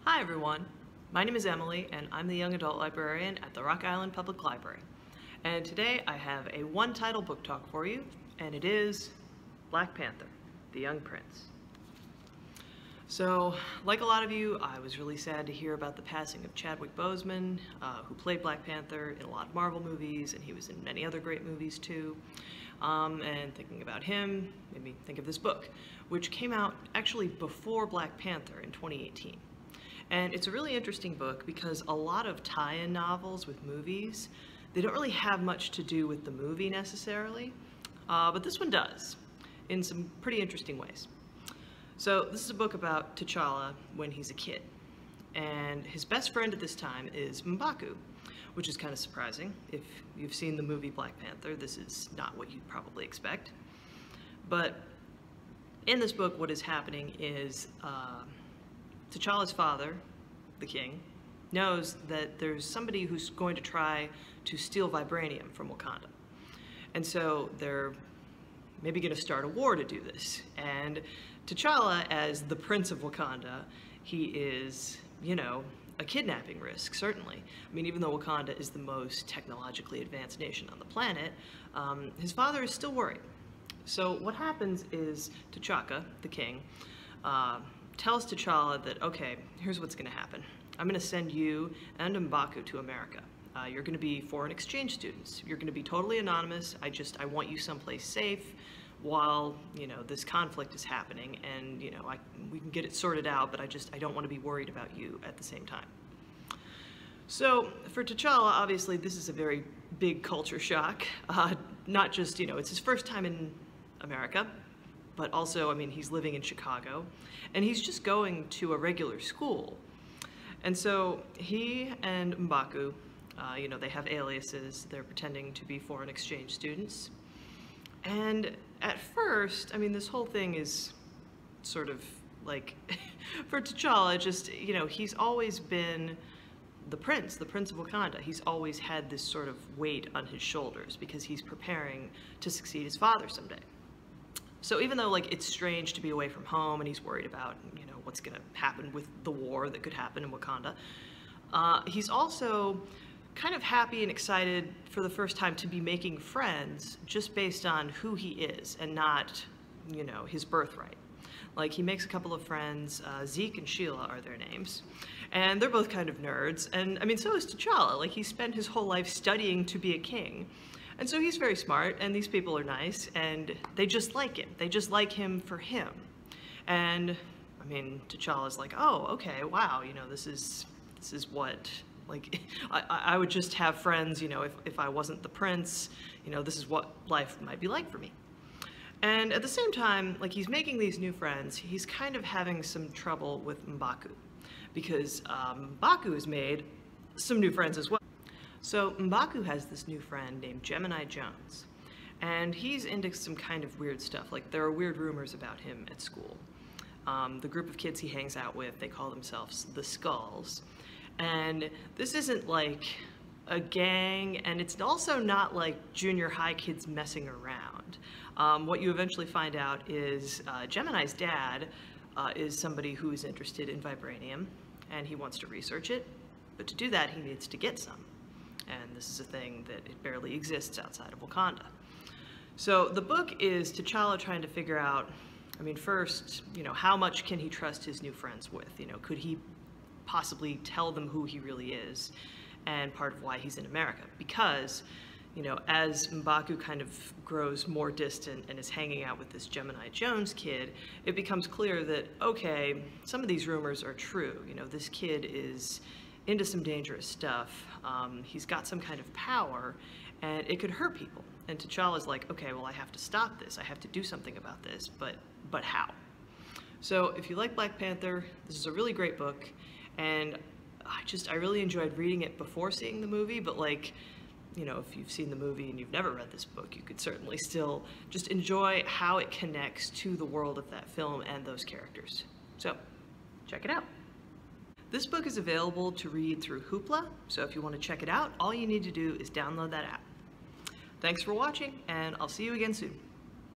Hi everyone, my name is Emily and I'm the Young Adult Librarian at the Rock Island Public Library. And today I have a one-title book talk for you, and it is Black Panther, The Young Prince. So, like a lot of you, I was really sad to hear about the passing of Chadwick Boseman, who played Black Panther in a lot of Marvel movies, and he was in many other great movies too. And thinking about him made me think of this book, which came out actually before Black Panther in 2018. And it's a really interesting book because a lot of tie-in novels with movies, they don't really have much to do with the movie necessarily, but this one does, in some pretty interesting ways. So this is a book about T'Challa when he's a kid, and his best friend at this time is M'Baku, which is kind of surprising. If you've seen the movie Black Panther, this is not what you'd probably expect. But in this book, what is happening is T'Challa's father, the king, knows that there's somebody who's going to try to steal vibranium from Wakanda. And so they're maybe going to start a war to do this. And T'Challa, as the Prince of Wakanda, he is, you know, a kidnapping risk, certainly. I mean, even though Wakanda is the most technologically advanced nation on the planet, his father is still worried. So what happens is T'Chaka, the king, tells T'Challa that, okay, here's what's going to happen. I'm going to send you and M'Baku to America. You're going to be foreign exchange students. You're going to be totally anonymous. I want you someplace safe while, you know, this conflict is happening, and, you know, we can get it sorted out, but I don't want to be worried about you at the same time. So for T'Challa, obviously, this is a very big culture shock. Not just, you know, it's his first time in America, but also, I mean, he's living in Chicago, and he's just going to a regular school. And so he and M'Baku, you know, they have aliases. They're pretending to be foreign exchange students. And at first, I mean, this whole thing is sort of like, for T'Challa, just, you know, he's always been the Prince of Wakanda. He's always had this sort of weight on his shoulders because he's preparing to succeed his father someday. So even though, like, it's strange to be away from home and he's worried about, you know, what's going to happen with the war that could happen in Wakanda, he's also kind of happy and excited for the first time to be making friends just based on who he is and not, you know, his birthright. Like, he makes a couple of friends, Zeke and Sheila are their names, and they're both kind of nerds, and I mean, so is T'Challa. Like, he spent his whole life studying to be a king. And so he's very smart, and these people are nice, and they just like him. They just like him for him. And, I mean, T'Challa's like, oh, okay, wow, you know, this is what, like, I would just have friends, you know, if I wasn't the prince, you know, this is what life might be like for me. And at the same time, like, he's making these new friends, he's kind of having some trouble with M'Baku, because M'Baku has made some new friends as well. So M'Baku has this new friend named Gemini Jones, and he's into some kind of weird stuff. Like, there are weird rumors about him at school. The group of kids he hangs out with, they call themselves the Skulls. And this isn't like a gang, and it's also not like junior high kids messing around. What you eventually find out is Gemini's dad is somebody who is interested in vibranium, and he wants to research it, but to do that he needs to get some. And this is a thing that it barely exists outside of Wakanda. So the book is T'Challa trying to figure out, I mean, first, you know, how much can he trust his new friends with? You know, could he possibly tell them who he really is and part of why he's in America? Because, you know, as M'Baku kind of grows more distant and is hanging out with this Gemini Jones kid, it becomes clear that, okay, some of these rumors are true. You know, this kid is into some dangerous stuff. He's got some kind of power, and it could hurt people. And T'Challa's like, okay, well, I have to stop this. I have to do something about this, but how? So if you like Black Panther, this is a really great book, and I really enjoyed reading it before seeing the movie, but, like, you know, if you've seen the movie and you've never read this book, you could certainly still just enjoy how it connects to the world of that film and those characters. So, check it out. This book is available to read through Hoopla, so if you want to check it out, all you need to do is download that app. Thanks for watching, and I'll see you again soon.